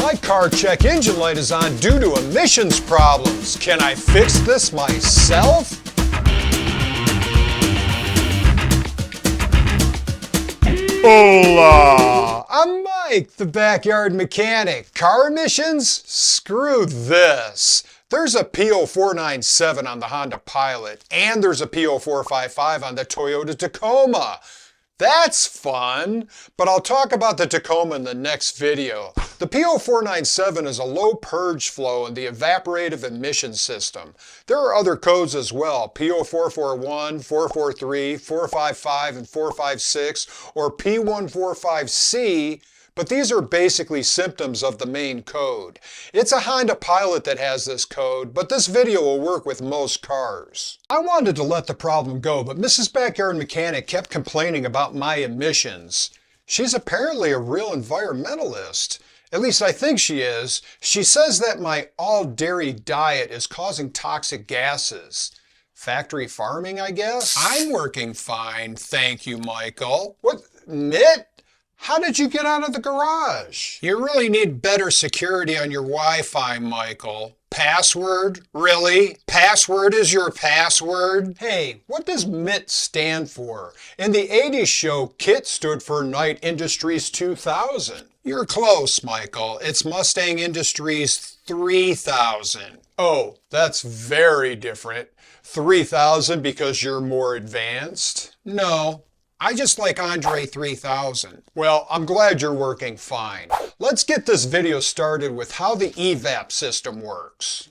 My car check engine light is on due to emissions problems. Can I fix this myself? Hola! I'm Mike, the backyard mechanic. Car emissions? Screw this. There's a P0497 on the Honda Pilot, and there's a P0455 on the Toyota Tacoma. That's fun, but I'll talk about the Tacoma in the next video. The P0497 is a low purge flow in the evaporative emission system. There are other codes as well, P0441, 443, 455, and 456, or P145C, but these are basically symptoms of the main code. It's a Honda Pilot that has this code, but this video will work with most cars. I wanted to let the problem go, but Mrs. Backyard Mechanic kept complaining about my emissions. She's apparently a real environmentalist. At least I think she is. She says that my all-dairy diet is causing toxic gases. Factory farming, I guess? I'm working fine, thank you, Michael. What, Mitt? How did you get out of the garage? You really need better security on your Wi-Fi, Michael. Password? Really? Password is your password? Hey, what does MIT stand for? In the 80s show, KIT stood for Knight Industries 2000. You're close, Michael. It's Mustang Industries 3000. Oh, that's very different. 3000 because you're more advanced? No. I just like Andre 3000. Well, I'm glad you're working fine. Let's get this video started with how the EVAP system works.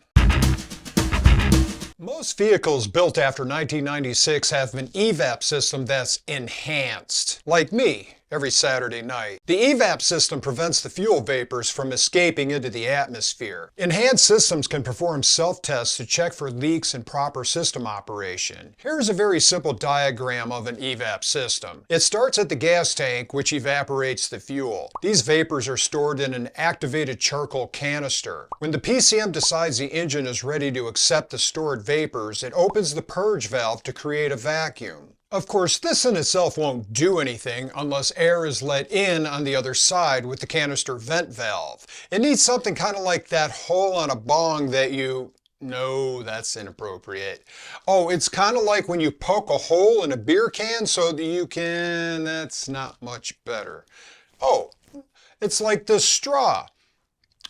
Most vehicles built after 1996 have an EVAP system that's enhanced, like me, every Saturday night. The EVAP system prevents the fuel vapors from escaping into the atmosphere. Enhanced systems can perform self-tests to check for leaks in proper system operation. Here's a very simple diagram of an EVAP system. It starts at the gas tank, which evaporates the fuel. These vapors are stored in an activated charcoal canister. When the PCM decides the engine is ready to accept the stored vapors, it opens the purge valve to create a vacuum. Of course, this in itself won't do anything unless air is let in on the other side with the canister vent valve. It needs something kind of like that hole on a bong that you... No, that's inappropriate. Oh, it's kind of like when you poke a hole in a beer can so that you can... That's not much better. Oh, it's like this straw.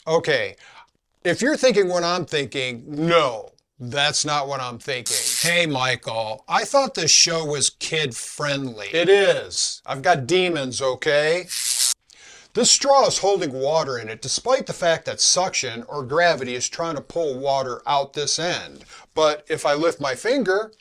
Okay, if you're thinking what I'm thinking, no. That's not what I'm thinking. Hey, Michael, I thought this show was kid-friendly. It is. I've got demons, okay? This straw is holding water in it despite the fact that suction or gravity is trying to pull water out this end. But if I lift my finger,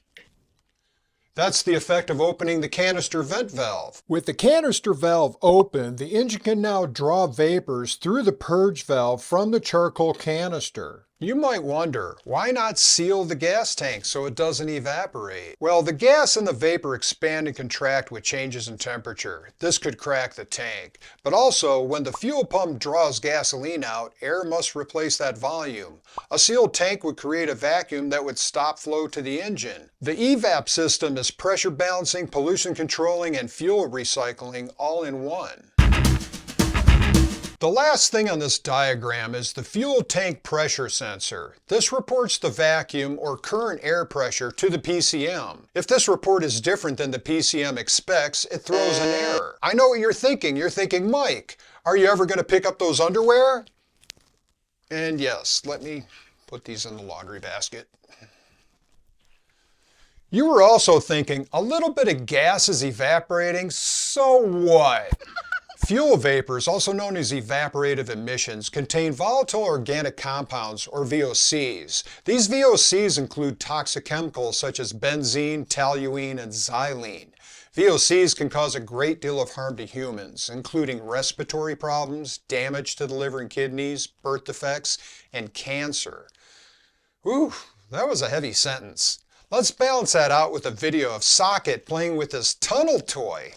that's the effect of opening the canister vent valve. With the canister valve open, the engine can now draw vapors through the purge valve from the charcoal canister. You might wonder, why not seal the gas tank so it doesn't evaporate? Well, the gas and the vapor expand and contract with changes in temperature. This could crack the tank. But also, when the fuel pump draws gasoline out, air must replace that volume. A sealed tank would create a vacuum that would stop flow to the engine. The EVAP system is pressure balancing, pollution controlling, and fuel recycling all in one. The last thing on this diagram is the fuel tank pressure sensor. This reports the vacuum or current air pressure to the PCM. If this report is different than the PCM expects, it throws an error. I know what you're thinking. You're thinking, Mike, are you ever going to pick up those underwear? And yes, let me put these in the laundry basket. You were also thinking, a little bit of gas is evaporating, so what? Fuel vapors, also known as evaporative emissions, contain volatile organic compounds, or VOCs. These VOCs include toxic chemicals such as benzene, toluene, and xylene. VOCs can cause a great deal of harm to humans, including respiratory problems, damage to the liver and kidneys, birth defects, and cancer. Whew, that was a heavy sentence. Let's balance that out with a video of Socket playing with his tunnel toy.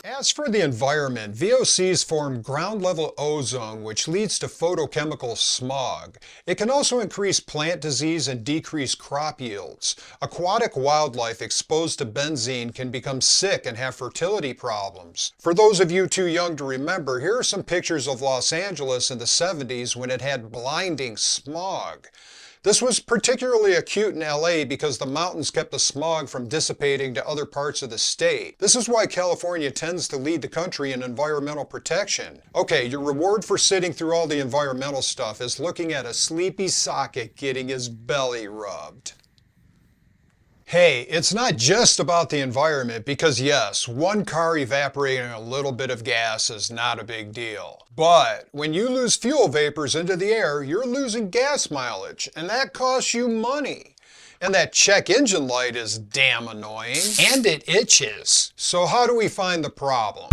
As for the environment, VOCs form ground-level ozone, which leads to photochemical smog. It can also increase plant disease and decrease crop yields. Aquatic wildlife exposed to benzene can become sick and have fertility problems. For those of you too young to remember, here are some pictures of Los Angeles in the 70s when it had blinding smog. This was particularly acute in LA because the mountains kept the smog from dissipating to other parts of the state. This is why California tends to lead the country in environmental protection. Okay, your reward for sitting through all the environmental stuff is looking at a sleepy socket getting his belly rubbed. Hey, it's not just about the environment because yes, one car evaporating a little bit of gas is not a big deal. But when you lose fuel vapors into the air, you're losing gas mileage, and that costs you money. And that check engine light is damn annoying, and it itches. So how do we find the problem?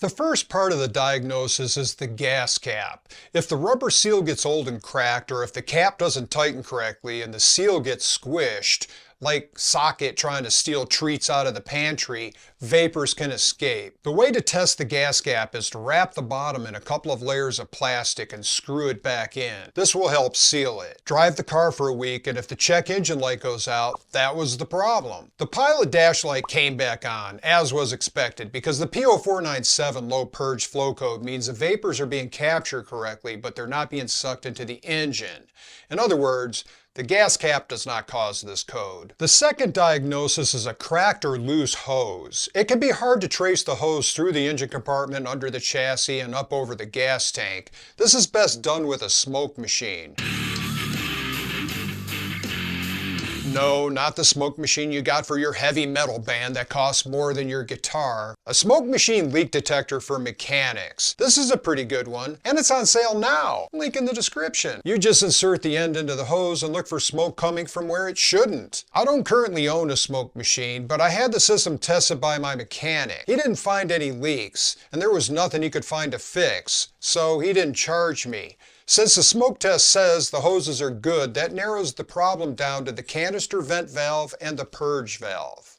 The first part of the diagnosis is the gas cap. If the rubber seal gets old and cracked, or if the cap doesn't tighten correctly and the seal gets squished, like socket trying to steal treats out of the pantry, vapors can escape. The way to test the gas cap is to wrap the bottom in a couple of layers of plastic and screw it back in. This will help seal it. Drive the car for a week, and if the check engine light goes out, that was the problem. The pilot dash light came back on, as was expected, because the P0497 low purge flow code means the vapors are being captured correctly, but they're not being sucked into the engine. In other words, the gas cap does not cause this code. The second diagnosis is a cracked or loose hose. It can be hard to trace the hose through the engine compartment, under the chassis, and up over the gas tank. This is best done with a smoke machine. No, not the smoke machine you got for your heavy metal band that costs more than your guitar. A smoke machine leak detector for mechanics. This is a pretty good one, and it's on sale now. Link in the description. You just insert the end into the hose and look for smoke coming from where it shouldn't. I don't currently own a smoke machine, but I had the system tested by my mechanic. He didn't find any leaks, and there was nothing he could find to fix, so he didn't charge me. Since the smoke test says the hoses are good, that narrows the problem down to the canister vent valve and the purge valve.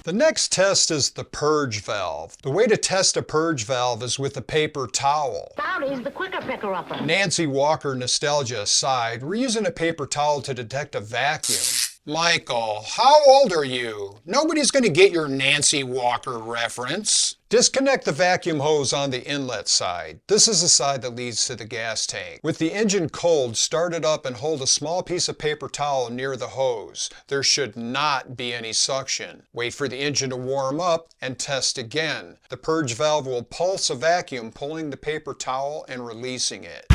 The next test is the purge valve. The way to test a purge valve is with a paper towel. Howdy's the quicker picker-upper. Nancy Walker nostalgia aside, we're using a paper towel to detect a vacuum. Michael, how old are you? Nobody's going to get your Nancy Walker reference. Disconnect the vacuum hose on the inlet side. This is the side that leads to the gas tank. With the engine cold, start it up and hold a small piece of paper towel near the hose. There should not be any suction. Wait for the engine to warm up and test again. The purge valve will pulse a vacuum, pulling the paper towel and releasing it.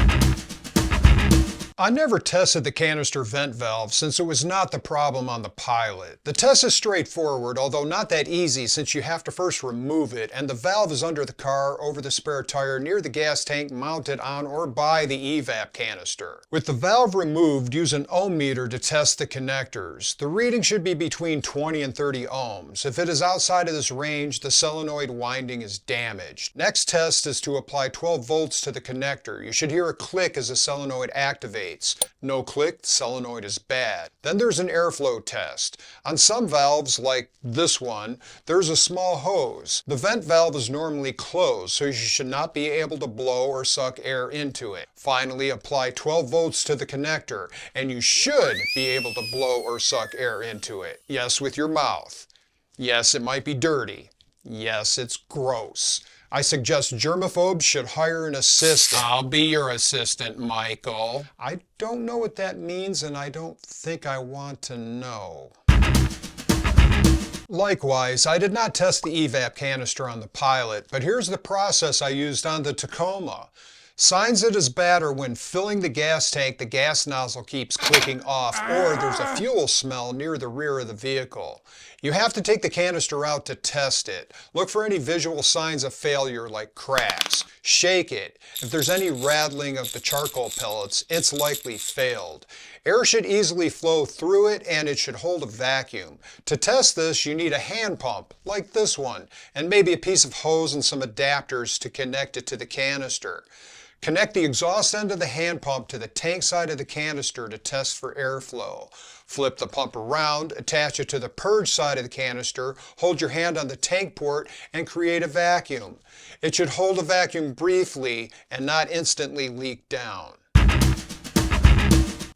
I never tested the canister vent valve since it was not the problem on the Pilot. The test is straightforward, although not that easy since you have to first remove it, and the valve is under the car, over the spare tire, near the gas tank, mounted on or by the EVAP canister. With the valve removed, use an ohm meter to test the connectors. The reading should be between 20 and 30 ohms. If it is outside of this range, the solenoid winding is damaged. Next test is to apply 12 volts to the connector. You should hear a click as the solenoid activates. No click, the solenoid is bad. Then there's an airflow test. On some valves, like this one, there's a small hose. The vent valve is normally closed, so you should not be able to blow or suck air into it. Finally, apply 12 volts to the connector, and you should be able to blow or suck air into it. Yes, with your mouth. Yes, it might be dirty. Yes, it's gross. I suggest germaphobes should hire an assistant. I'll be your assistant, Michael. I don't know what that means, and I don't think I want to know. Likewise, I did not test the EVAP canister on the Pilot, but here's the process I used on the Tacoma. Signs it is bad are when filling the gas tank, the gas nozzle keeps clicking off, or there's a fuel smell near the rear of the vehicle. You have to take the canister out to test it. Look for any visual signs of failure like cracks. Shake it. If there's any rattling of the charcoal pellets, it's likely failed. Air should easily flow through it, and it should hold a vacuum. To test this, you need a hand pump, like this one, and maybe a piece of hose and some adapters to connect it to the canister. Connect the exhaust end of the hand pump to the tank side of the canister to test for airflow. Flip the pump around, attach it to the purge side of the canister, hold your hand on the tank port, and create a vacuum. It should hold a vacuum briefly and not instantly leak down.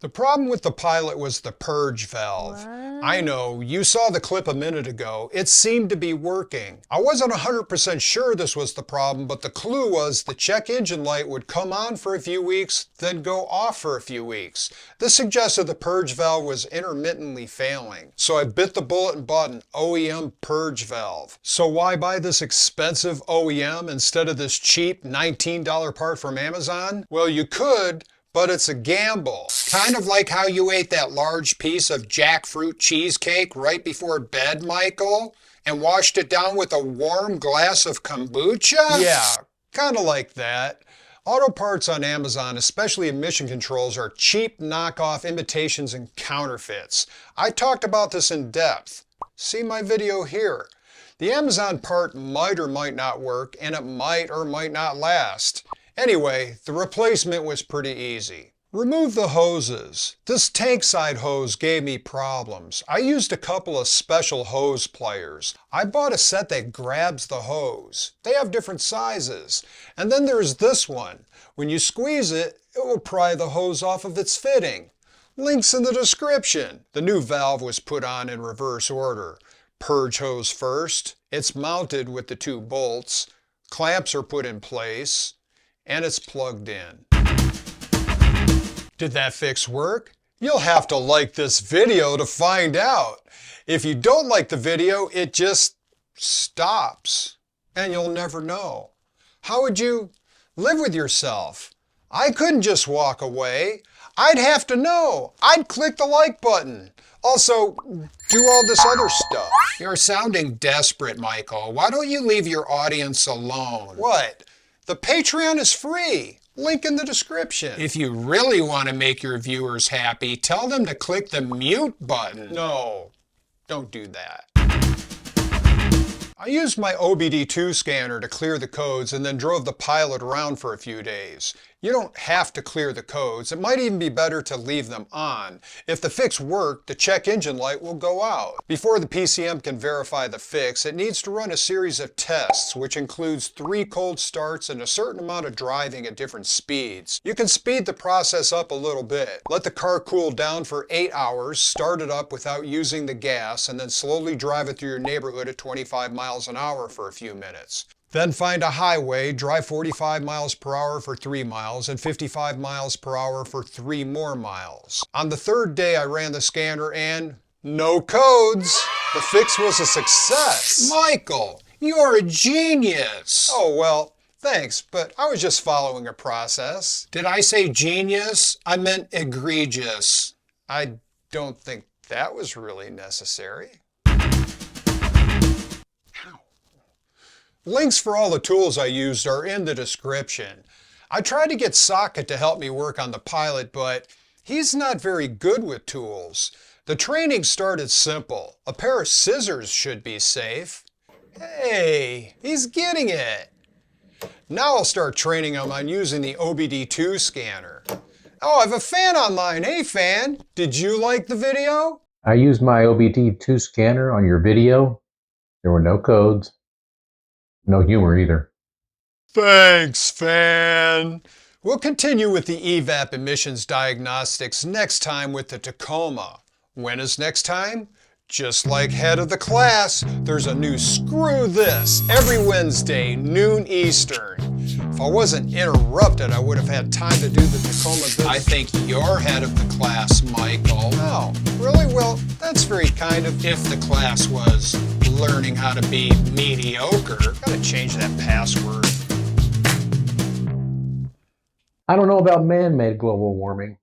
The problem with the Pilot was the purge valve. I know, you saw the clip a minute ago. It seemed to be working. I wasn't 100% sure this was the problem, but the clue was the check engine light would come on for a few weeks, then go off for a few weeks. This suggested the purge valve was intermittently failing. So I bit the bullet and bought an OEM purge valve. So why buy this expensive OEM instead of this cheap $19 part from Amazon? Well, you could, but it's a gamble. Kind of like how you ate that large piece of jackfruit cheesecake right before bed, Michael, and washed it down with a warm glass of kombucha? Yeah, kind of like that. Auto parts on Amazon, especially emission controls, are cheap knockoff imitations and counterfeits. I talked about this in depth. See my video here. The Amazon part might or might not work, and it might or might not last. Anyway, the replacement was pretty easy. Remove the hoses. This tank side hose gave me problems. I used a couple of special hose pliers. I bought a set that grabs the hose. They have different sizes. And then there's this one. When you squeeze it, it will pry the hose off of its fitting. Links in the description. The new valve was put on in reverse order. Purge hose first. It's mounted with the 2 bolts. Clamps are put in place. And it's plugged in. Did that fix work? You'll have to like this video to find out. If you don't like the video, it just stops and you'll never know. How would you live with yourself? I couldn't just walk away. I'd have to know. I'd click the like button. Also, do all this other stuff. You're sounding desperate, Michael. Why don't you leave your audience alone? What? The Patreon is free. Link in the description. If you really want to make your viewers happy, tell them to click the mute button. No, don't do that. I used my OBD2 scanner to clear the codes and then drove the Pilot around for a few days. You don't have to clear the codes. It might even be better to leave them on. If the fix worked, the check engine light will go out. Before the PCM can verify the fix, it needs to run a series of tests, which includes 3 cold starts and a certain amount of driving at different speeds. You can speed the process up a little bit. Let the car cool down for 8 hours, start it up without using the gas, and then slowly drive it through your neighborhood at 25 miles an hour for a few minutes. Then find a highway, drive 45 miles per hour for 3 miles and 55 miles per hour for 3 more miles. On the 3rd day I ran the scanner and no codes. The fix was a success. Michael, you're a genius. Oh, well, thanks, but I was just following a process. Did I say genius? I meant egregious. I don't think that was really necessary. Links for all the tools I used are in the description. I tried to get Socket to help me work on the Pilot, but he's not very good with tools. The training started simple. A pair of scissors should be safe. Hey, he's getting it. Now I'll start training him on using the OBD2 scanner. Oh, I have a fan online. Hey fan, did you like the video? I used my OBD2 scanner on your video. There were no codes. No humor either. Thanks, fan. We'll continue with the EVAP emissions diagnostics next time with the Tacoma. When is next time? Just like head of the class, there's a new Screw This every Wednesday, noon Eastern. If I wasn't interrupted, I would have had time to do the Tacoma business. I think you're head of the class, Michael. Oh, really? Well, that's very kind of if the class was learning how to be mediocre. Gotta change that password. I don't know about man-made global warming,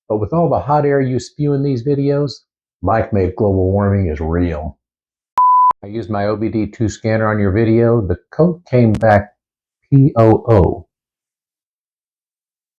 but with all the hot air you spew in these videos, Mike-made global warming is real. I used my OBD2 scanner on your video. The code came back POO.